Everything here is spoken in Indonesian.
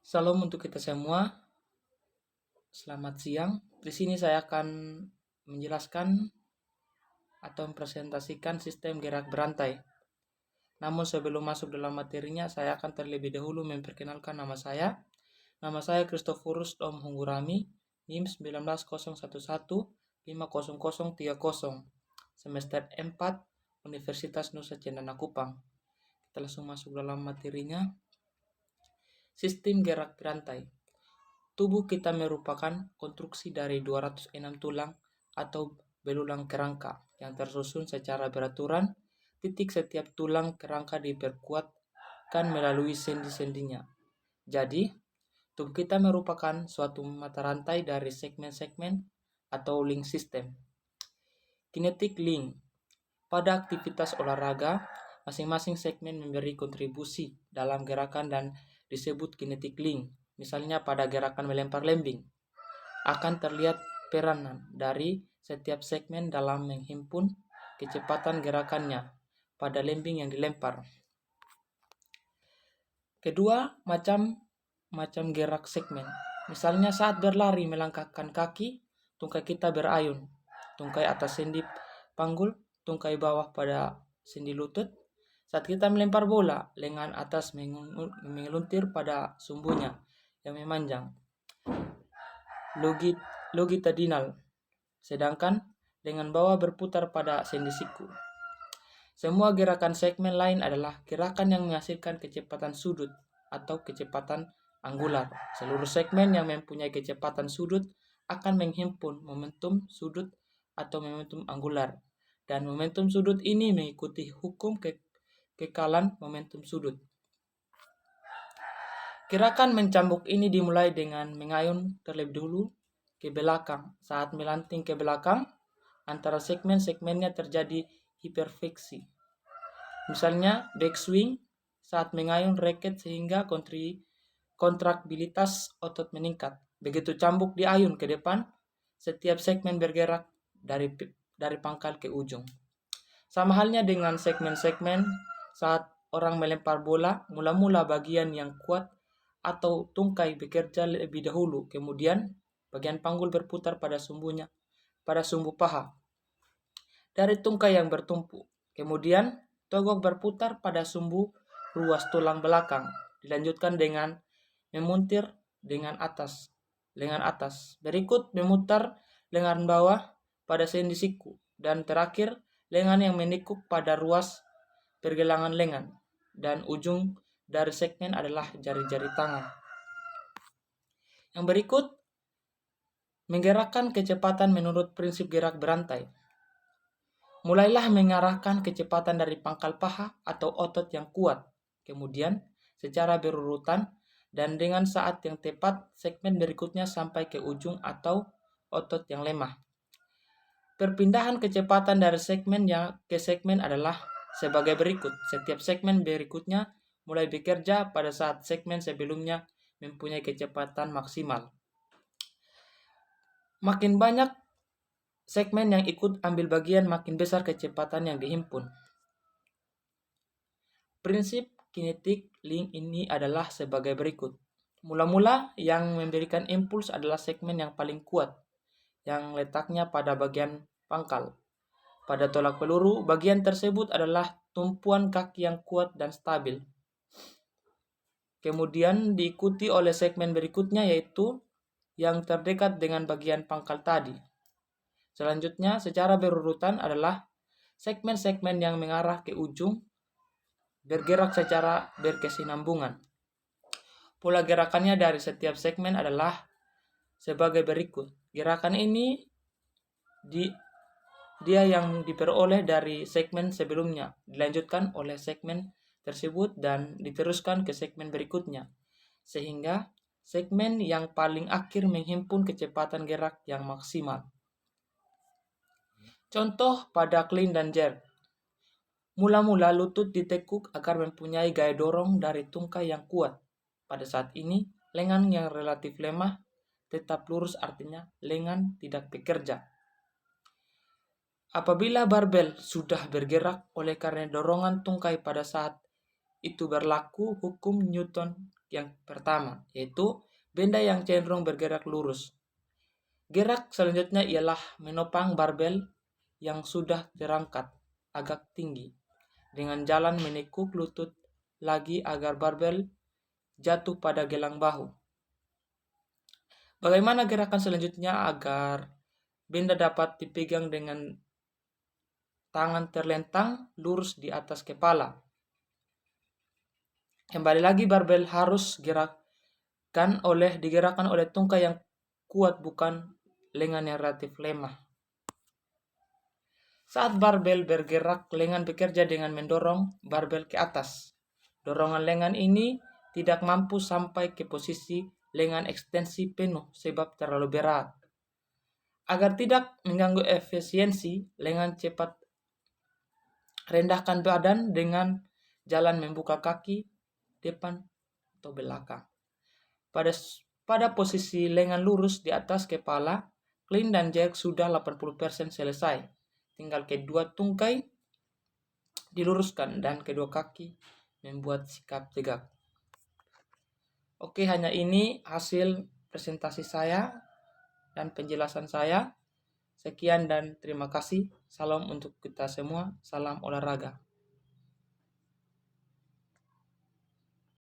Salam untuk kita semua. Selamat siang. Di sini saya akan menjelaskan atau mempresentasikan sistem gerak berantai. Namun sebelum masuk dalam materinya, saya akan terlebih dahulu memperkenalkan nama saya. Nama saya Christophorus Dom Hunggurami, NIM 19011500030, semester 4, Universitas Nusa Cendana Kupang. Kita langsung masuk dalam materinya. Sistem gerak berantai. Tubuh kita merupakan konstruksi dari 206 tulang atau belulang kerangka yang tersusun secara beraturan. Titik setiap tulang kerangka diperkuatkan melalui sendi-sendinya. Jadi, tubuh kita merupakan suatu mata rantai dari segmen-segmen atau link system. Kinetic link. Pada aktivitas olahraga, masing-masing segmen memberi kontribusi dalam gerakan dan disebut kinetic link. Misalnya pada gerakan melempar lembing, akan terlihat peranan dari setiap segmen dalam menghimpun kecepatan gerakannya pada lembing yang dilempar. Kedua, macam gerak segmen. Misalnya saat berlari melangkahkan kaki, tungkai kita berayun, tungkai atas sendi panggul, tungkai bawah pada sendi lutut. Saat kita melempar bola, lengan atas mengeluntir pada sumbunya yang memanjang, longitudinal, sedangkan lengan bawah berputar pada sendi siku. Semua gerakan segmen lain adalah gerakan yang menghasilkan kecepatan sudut atau kecepatan angular. Seluruh segmen yang mempunyai kecepatan sudut akan menghimpun momentum sudut atau momentum angular. Dan momentum sudut ini mengikuti hukum kekalan momentum sudut. Gerakan mencambuk ini dimulai dengan mengayun terlebih dahulu ke belakang. Saat melanting ke belakang, antara segmen-segmennya terjadi hiperfleksi. Misalnya backswing saat mengayun raket sehingga kontraktilitas otot meningkat. Begitu cambuk diayun ke depan, setiap segmen bergerak dari pangkal ke ujung. Sama halnya dengan segmen-segmen saat orang melempar bola, mula-mula bagian yang kuat atau tungkai bekerja lebih dahulu, kemudian bagian panggul berputar pada sumbu paha dari tungkai yang bertumpu. Kemudian togok berputar pada sumbu ruas tulang belakang, dilanjutkan dengan memuntir lengan atas. Berikut memutar lengan bawah pada sendi siku, dan terakhir lengan yang menikuk pada ruas pergelangan lengan, dan ujung dari segmen adalah jari-jari tangan. Yang berikut menggerakkan kecepatan menurut prinsip gerak berantai. Mulailah mengarahkan kecepatan dari pangkal paha atau otot yang kuat, kemudian secara berurutan dan dengan saat yang tepat segmen berikutnya sampai ke ujung atau otot yang lemah. Perpindahan kecepatan dari segmen ke segmen adalah sebagai berikut. Setiap segmen berikutnya mulai bekerja pada saat segmen sebelumnya mempunyai kecepatan maksimal. Makin banyak segmen yang ikut ambil bagian, makin besar kecepatan yang dihimpun. Prinsip kinetic link ini adalah sebagai berikut. Mula-mula yang memberikan impuls adalah segmen yang paling kuat, yang letaknya pada bagian pangkal. Pada tolak peluru, bagian tersebut adalah tumpuan kaki yang kuat dan stabil. Kemudian diikuti oleh segmen berikutnya, yaitu yang terdekat dengan bagian pangkal tadi. Selanjutnya, secara berurutan adalah segmen-segmen yang mengarah ke ujung bergerak secara berkesinambungan. Pola gerakannya dari setiap segmen adalah sebagai berikut. Gerakan ini dia yang diperoleh dari segmen sebelumnya, dilanjutkan oleh segmen tersebut dan diteruskan ke segmen berikutnya, sehingga segmen yang paling akhir menghimpun kecepatan gerak yang maksimal. Contoh pada clean dan jerk. Mula-mula lutut ditekuk agar mempunyai gaya dorong dari tungkai yang kuat. Pada saat ini, lengan yang relatif lemah tetap lurus, artinya lengan tidak bekerja. Apabila barbel sudah bergerak oleh karena dorongan tungkai pada saat itu berlaku hukum Newton yang pertama, yaitu benda yang cenderung bergerak lurus. Gerak selanjutnya ialah menopang barbel yang sudah terangkat agak tinggi dengan jalan menekuk lutut lagi agar barbel jatuh pada gelang bahu. Bagaimana gerakan selanjutnya agar benda dapat dipegang dengan tangan terlentang lurus di atas kepala? Kembali lagi barbel harus digerakkan oleh tungkai yang kuat, bukan lengan yang relatif lemah. Saat barbel bergerak, lengan bekerja dengan mendorong barbel ke atas. Dorongan lengan ini tidak mampu sampai ke posisi lengan ekstensi penuh sebab terlalu berat. Agar tidak mengganggu efisiensi, lengan cepat rendahkan badan dengan jalan membuka kaki depan atau belakang. Pada posisi lengan lurus di atas kepala, clean dan jerk sudah 80% selesai. Tinggal kedua tungkai diluruskan dan kedua kaki membuat sikap tegak. Oke, hanya ini hasil presentasi saya dan penjelasan saya. Sekian dan terima kasih. Salam untuk kita semua. Salam olahraga.